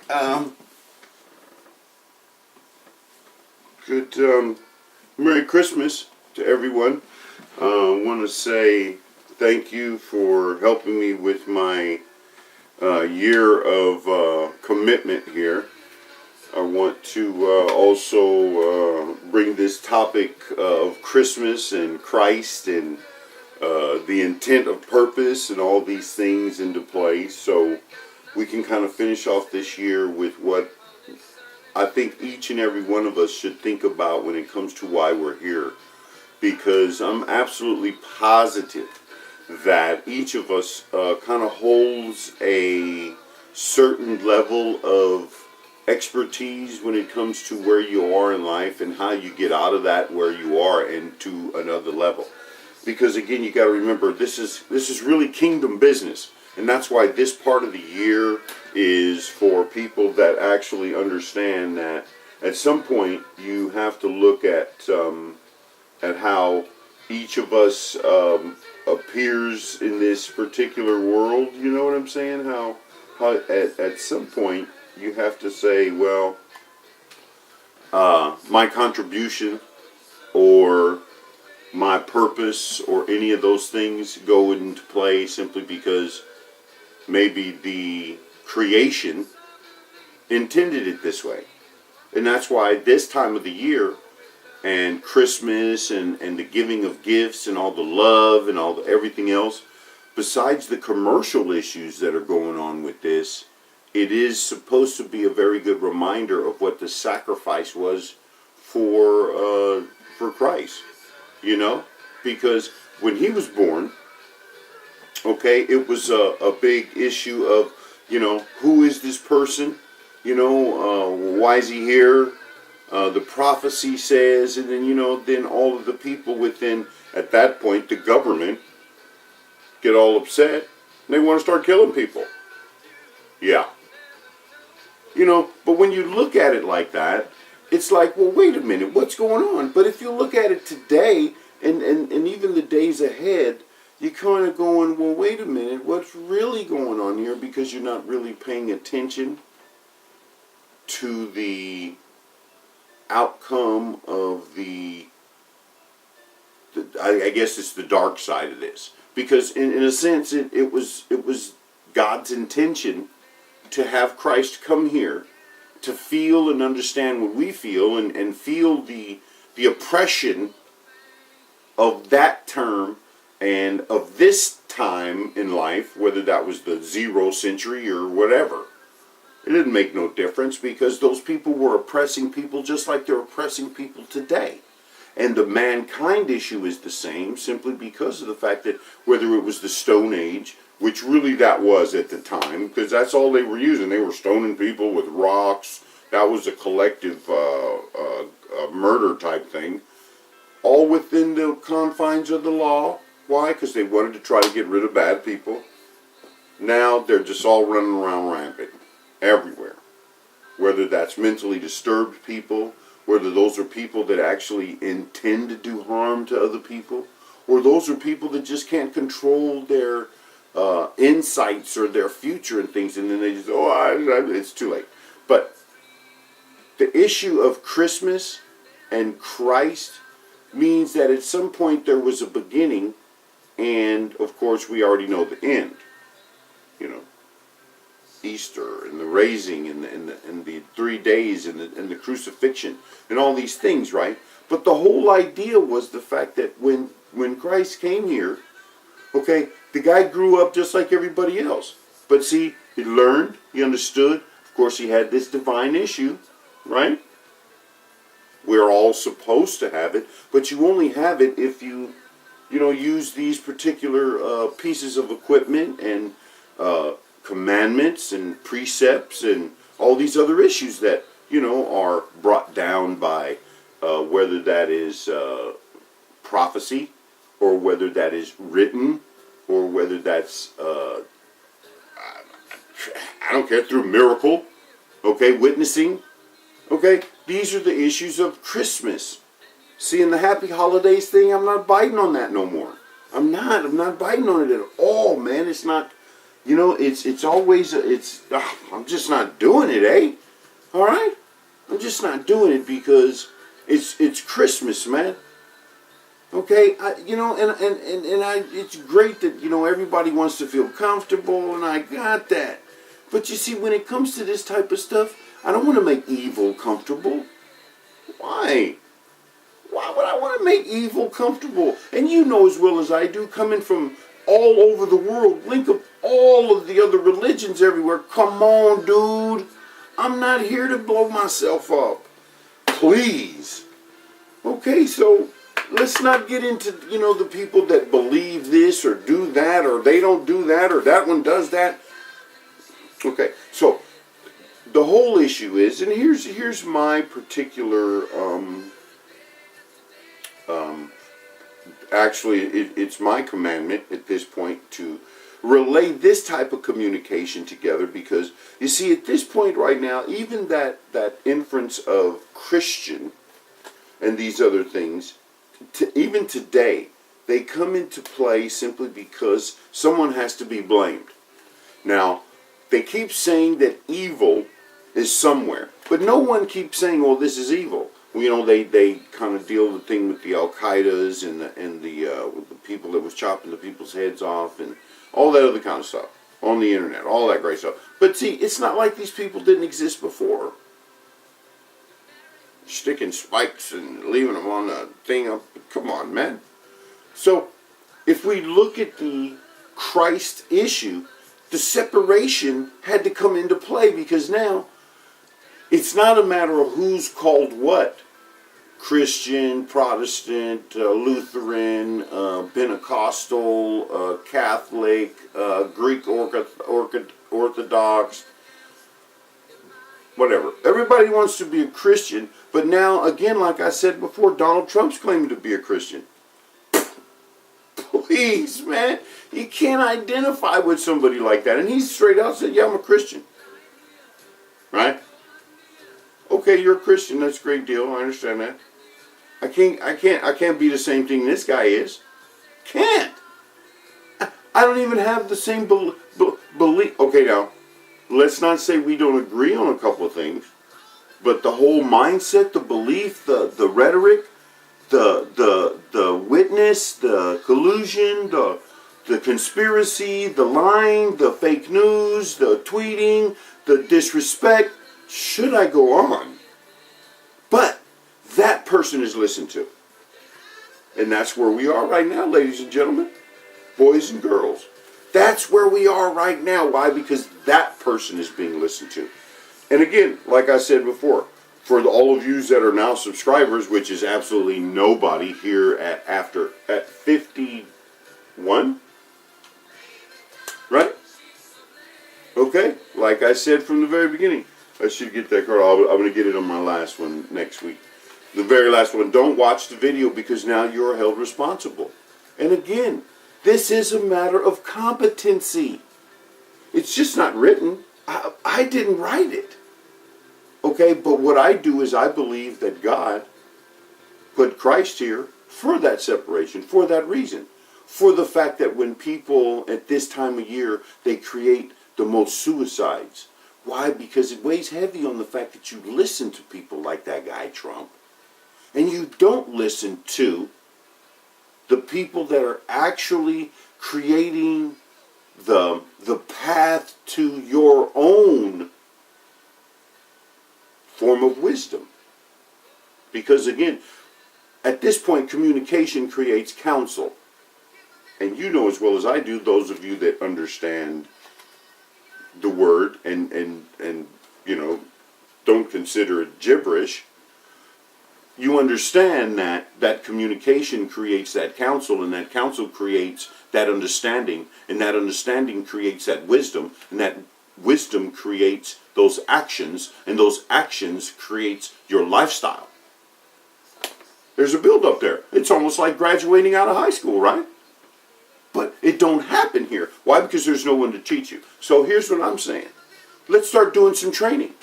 Um, good Merry Christmas to everyone. I want to say thank you for helping me with my year of commitment here. I want to also bring this topic of Christmas and Christ and the intent of purpose and all these things into play, so we can kind of finish off this year with what I think each and every one of us should think about when it comes to why we're here. Because I'm absolutely positive that each of us kind of holds a certain level of expertise when it comes to where you are in life and how you get out of that where you are and to another level. Because again, you got to remember, this is really kingdom business. And that's why this part of the year is for people that actually understand that at some point you have to look at how each of us appears in this particular world. You know what I'm saying? How at some point you have to say, well, my contribution or my purpose or any of those things go into play simply because maybe the creation intended it this way. And that's why this time of the year and Christmas and the giving of gifts and all the love and all the everything else, besides the commercial issues that are going on with this, it is supposed to be a very good reminder of what the sacrifice was for Christ. You know? Because when he was born, okay, it was a big issue of, you know, who is this person? You know, why is he here? The prophecy says, and then, you know, then all of the people within, at that point, the government get all upset. And they want to start killing people. Yeah. You know, but when you look at it like that, it's like, well, wait a minute, what's going on? But if you look at it today, and even the days ahead, you're kind of going, well, wait a minute, what's really going on here? Because you're not really paying attention to the outcome of I guess it's the dark side of this. Because in a sense, it was God's intention to have Christ come here to feel and understand what we feel and feel the oppression of that term and of this time in life, whether that was the 0 century or whatever. It didn't make no difference because those people were oppressing people just like they're oppressing people today. And the mankind issue is the same simply because of the fact that whether it was the Stone Age, which really that was at the time, because that's all they were using. They were stoning people with rocks. That was a collective murder type thing. All within the confines of the law. Why? Because they wanted to try to get rid of bad people. Now they're just all running around rampant everywhere. Whether that's mentally disturbed people, whether those are people that actually intend to do harm to other people, or those are people that just can't control their insights or their future and things, and then they just, it's too late. But the issue of Christmas and Christ means that at some point there was a beginning, and of course we already know the end. You know, Easter and the raising and the 3 days and the crucifixion and all these things, right? But the whole idea was the fact that when Christ came here, okay, the guy grew up just like everybody else. But see, he learned, he understood. Of course, he had this divine issue, right? We're all supposed to have it, but you only have it if you use these particular pieces of equipment and commandments and precepts and all these other issues that, you know, are brought down by whether that is prophecy or whether that is written or whether that's, I don't care, through miracle, okay, witnessing. Okay, these are the issues of Christmas. See, in the Happy Holidays thing, I'm not biting on that no more. I'm not biting on it at all, man. It's not, you know, it's always, I I'm just not doing it, eh? All right? I'm just not doing it because it's Christmas, man. Okay, it's great that, everybody wants to feel comfortable, and I got that. But you see, when it comes to this type of stuff, I don't want to make evil comfortable. Why? Why would I want to make evil comfortable? And you know as well as I do, coming from all over the world, link up all of the other religions everywhere. Come on, dude. I'm not here to blow myself up. Please. Okay, so let's not get into, the people that believe this or do that, or they don't do that, or that one does that. Okay, so the whole issue is, and here's my particular, actually, it's my commandment at this point to relay this type of communication together, because you see, at this point right now, even that inference of Christian and these other things, even today, they come into play simply because someone has to be blamed. Now, they keep saying that evil is somewhere, but no one keeps saying, "Well, this is evil." They kind of deal the thing with the Al-Qaedas and with the people that was chopping the people's heads off and all that other kind of stuff on the internet, all that great stuff. But see, it's not like these people didn't exist before. Sticking spikes and leaving them on the thing up. Come on, man. So, if we look at the Christ issue, the separation had to come into play, because now it's not a matter of who's called what. Christian, Protestant, Lutheran, Pentecostal, Catholic, Greek Orthodox, whatever. Everybody wants to be a Christian, but now, again, like I said before, Donald Trump's claiming to be a Christian. Please, man. You can't identify with somebody like that. And he's straight out said, "Yeah, I'm a Christian." Right? Okay, you're a Christian. That's a great deal. I understand that. I can't be the same thing this guy is. Can't. I don't even have the same belief. Okay, now, let's not say we don't agree on a couple of things, but the whole mindset, the belief, the rhetoric, the witness, the collusion, the conspiracy, the lying, the fake news, the tweeting, the disrespect. Should I go on? But that person is listened to. And that's where we are right now, ladies and gentlemen, boys and girls. That's where we are right now. Why? Because that person is being listened to. And again, like I said before, for all of you that are now subscribers, which is absolutely nobody here at 51, right? Okay, like I said from the very beginning, I should get that card. I'm going to get it on my last one next week. The very last one. Don't watch the video, because now you're held responsible. And again, this is a matter of competency. It's just not written. I didn't write it. Okay, but what I do is I believe that God put Christ here for that separation, for that reason. For the fact that when people at this time of year, they create the most suicides. Why? Because it weighs heavy on the fact that you listen to people like that guy Trump, and you don't listen to the people that are actually creating the path to your own form of wisdom. Because again, at this point, communication creates counsel. And you know as well as I do, those of you that understand the word and don't consider it gibberish, you understand that communication creates that counsel, and that counsel creates that understanding, and that understanding creates that wisdom, and that wisdom creates those actions, and those actions creates your lifestyle. There's a build up there. It's almost like graduating out of high school, right? But it don't happen here. Why? Because there's no one to teach you. So here's what I'm saying. Let's start doing some training.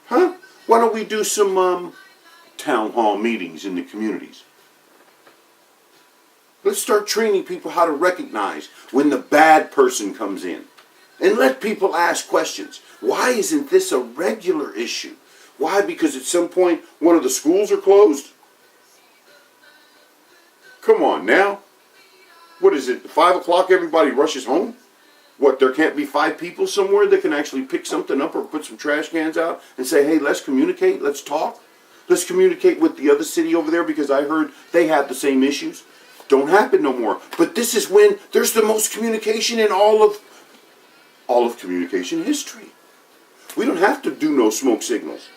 Huh? Why don't we do some town hall meetings in the communities? Let's start training people how to recognize when the bad person comes in. And let people ask questions. Why isn't this a regular issue? Why? Because at some point one of the schools are closed? Come on now. What is it, 5 o'clock everybody rushes home? What, there can't be 5 people somewhere that can actually pick something up or put some trash cans out and say, hey, let's communicate, let's talk. Let's communicate with the other city over there because I heard they have the same issues. Don't happen no more. But this is when there's the most communication in all of communication history. We don't have to do no smoke signals.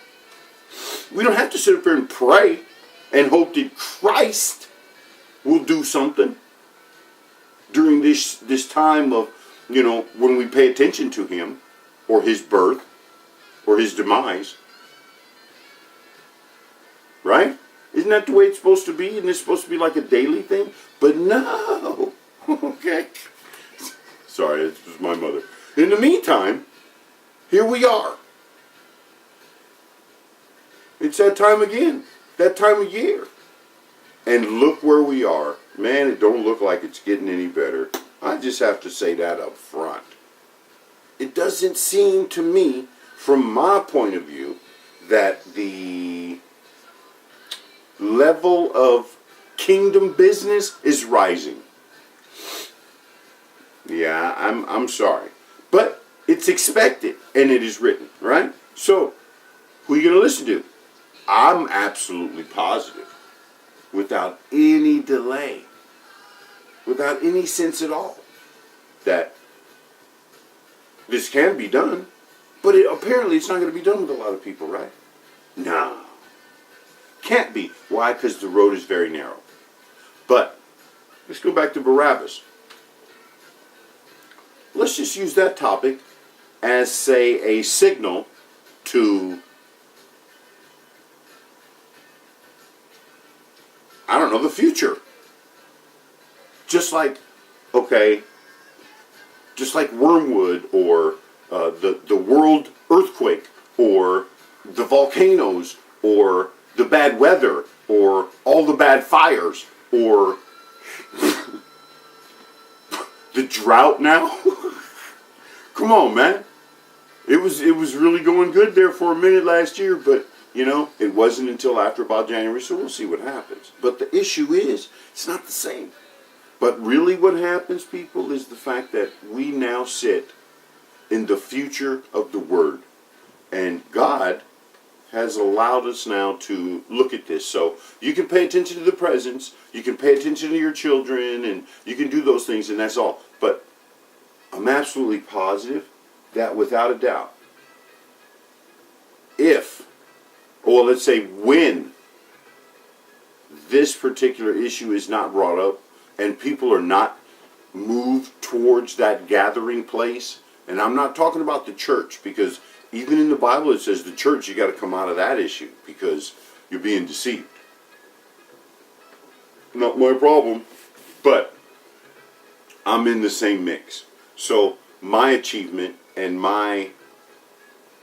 We don't have to sit up here and pray and hope that Christ will do something during this time of, when we pay attention to him or his birth or his demise. Right? Isn't that the way it's supposed to be? Isn't it supposed to be like a daily thing? But no. Okay. Sorry, this was my mother. In the meantime, here we are. It's that time again. That time of year. And look where we are. Man, it don't look like it's getting any better. I just have to say that up front. It doesn't seem to me, from my point of view, that the level of kingdom business is rising. Yeah, I'm sorry. But it's expected, and it is written, right? So, who are you going to listen to? I'm absolutely positive, without any delay, without any sense at all, that this can be done, but apparently it's not going to be done with a lot of people, right? No. Can't be. Why? Because the road is very narrow. But let's go back to Barabbas. Let's just use that topic as, say, a signal to, I don't know, the future. Just like Wormwood or the world earthquake or the volcanoes or the bad weather or all the bad fires or the drought now. Come on, man. It was really going good there for a minute last year, but it wasn't until after about January, so we'll see what happens. But the issue is, it's not the same. But really what happens, people, is the fact that we now sit in the future of the Word. And God has allowed us now to look at this. So you can pay attention to the presents, you can pay attention to your children, and you can do those things, and that's all. But I'm absolutely positive that without a doubt, let's say when this particular issue is not brought up and people are not moved towards that gathering place, and I'm not talking about the church, because even in the Bible it says the church, you got to come out of that issue because you're being deceived. Not my problem, but I'm in the same mix. So my achievement and my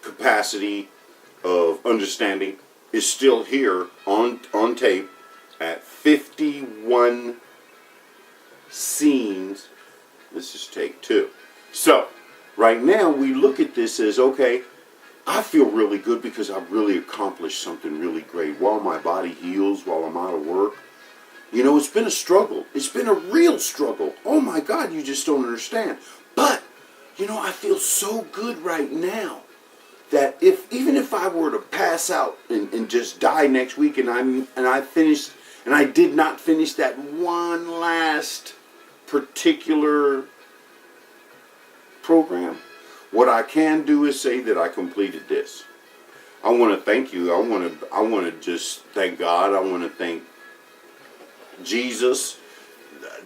capacity of understanding is still here on tape at 51 scenes. This is take 2. So right now we look at this as, okay, I feel really good because I've really accomplished something really great while my body heals, while I'm out of work. You know, it's been a struggle. It's been a real struggle. Oh my God, you just don't understand. But, you know, I feel so good right now that even if I were to pass out and just die next week and I did not finish that one last particular program, what I can do is say that I completed this. I want to thank you. I want to just thank God. I want to thank Jesus,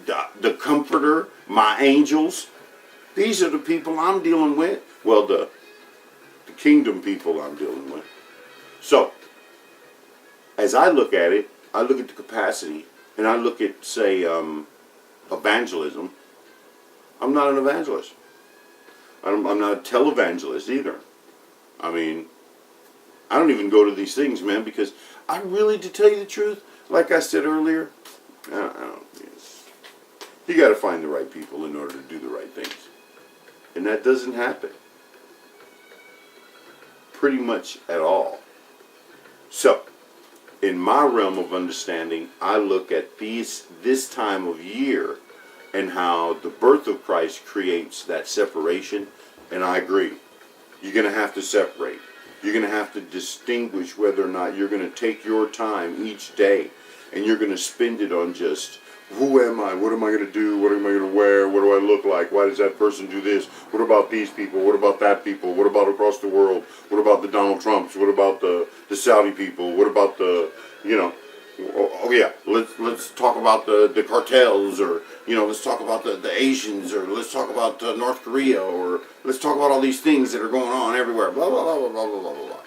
the Comforter, my angels. These are the people I'm dealing with. Well, the kingdom people I'm dealing with. So, as I look at it, I look at the capacity, and I look at, say, evangelism. I'm not an evangelist. I'm not a televangelist either. I mean, I don't even go to these things, man, because I really, to tell you the truth, like I said earlier, you got to find the right people in order to do the right things. And that doesn't happen. Pretty much at all. So, in my realm of understanding, I look at this time of year and how the birth of Christ creates that separation, and I agree. You're going to have to separate. You're going to have to distinguish whether or not you're going to take your time each day and you're going to spend it on just, who am I? What am I going to do? What am I going to wear? What do I look like? Why does that person do this? What about these people? What about that people? What about across the world? What about the Donald Trumps? What about the Saudi people? What about the, oh yeah, let's talk about the cartels, or, let's talk about the Asians, or let's talk about North Korea, or let's talk about all these things that are going on everywhere. Blah, blah, blah, blah, blah, blah, blah, blah.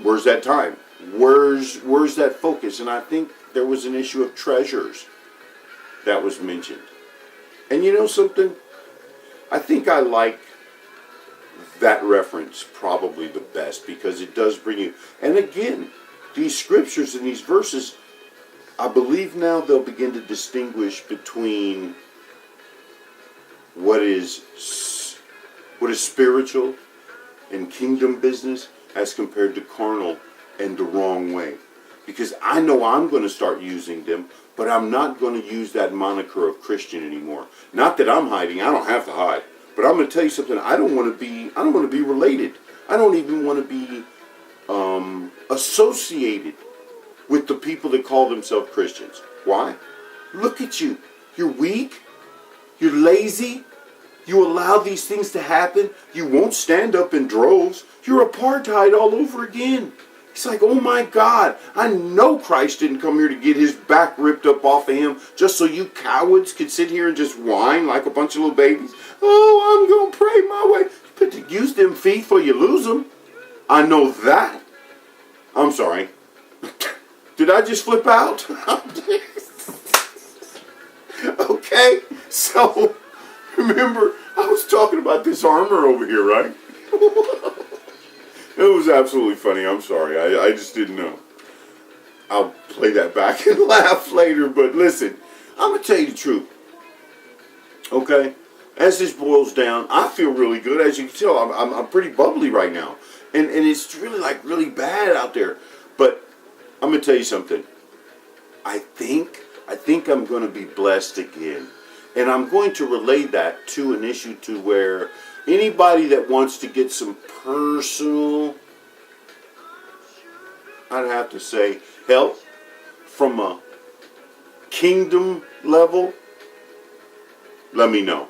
Where's that time? Where's that focus? And I think there was an issue of treasures that was mentioned. And you know something? I think I like that reference probably the best, because it does bring you, and again, these scriptures and these verses, I believe now they'll begin to distinguish between what is spiritual and kingdom business as compared to carnal and the wrong way. Because I know I'm going to start using them, but I'm not going to use that moniker of Christian anymore. Not that I'm hiding. I don't have to hide. But I'm going to tell you something. I don't want to be related. I don't even want to be associated with the people that call themselves Christians. Why? Look at you. You're weak. You're lazy. You allow these things to happen. You won't stand up in droves. You're apartheid all over again. It's like, oh my God, I know Christ didn't come here to get his back ripped up off of him just so you cowards could sit here and just whine like a bunch of little babies. Oh, I'm going to pray my way. But to use them feet for you lose them. I know that. I'm sorry. Did I just flip out? Okay, so remember, I was talking about this armor over here, right? It was absolutely funny. I'm sorry. I just didn't know. I'll play that back and laugh later. But listen, I'm going to tell you the truth. Okay? As this boils down, I feel really good. As you can tell, I'm pretty bubbly right now. And it's really bad out there. But I'm going to tell you something. I think I'm going to be blessed again. And I'm going to relay that to an issue to where anybody that wants to get some personal, I'd have to say, help from a kingdom level, let me know.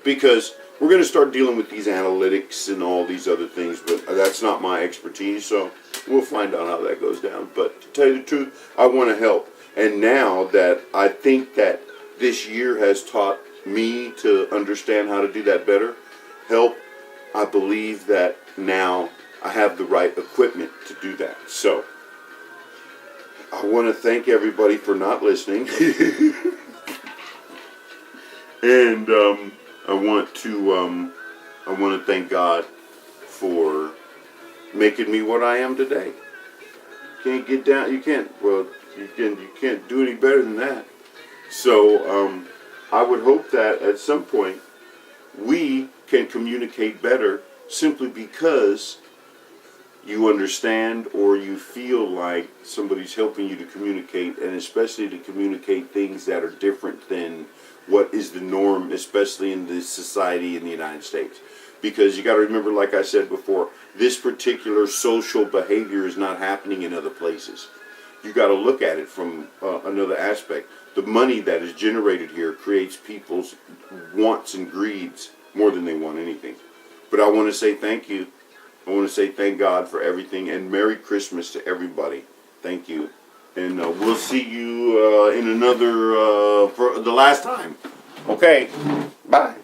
Because we're going to start dealing with these analytics and all these other things, but that's not my expertise, so we'll find out how that goes down. But to tell you the truth, I want to help. And now that I think that this year has taught me to understand how to do that better, I believe that now I have the right equipment to do that. So, I want to thank everybody for not listening. And I want to thank God for making me what I am today. You can't do any better than that. So, I would hope that at some point we can communicate better simply because you understand or you feel like somebody's helping you to communicate, and especially to communicate things that are different than what is the norm, especially in this society in the United States. Because you got to remember, like I said before, this particular social behavior is not happening in other places. You got to look at it from another aspect. The money that is generated here creates people's wants and greeds more than they want anything. But I want to say thank you. I want to say thank God for everything, and Merry Christmas to everybody. Thank you. And we'll see you in another, for the last time. Okay, bye.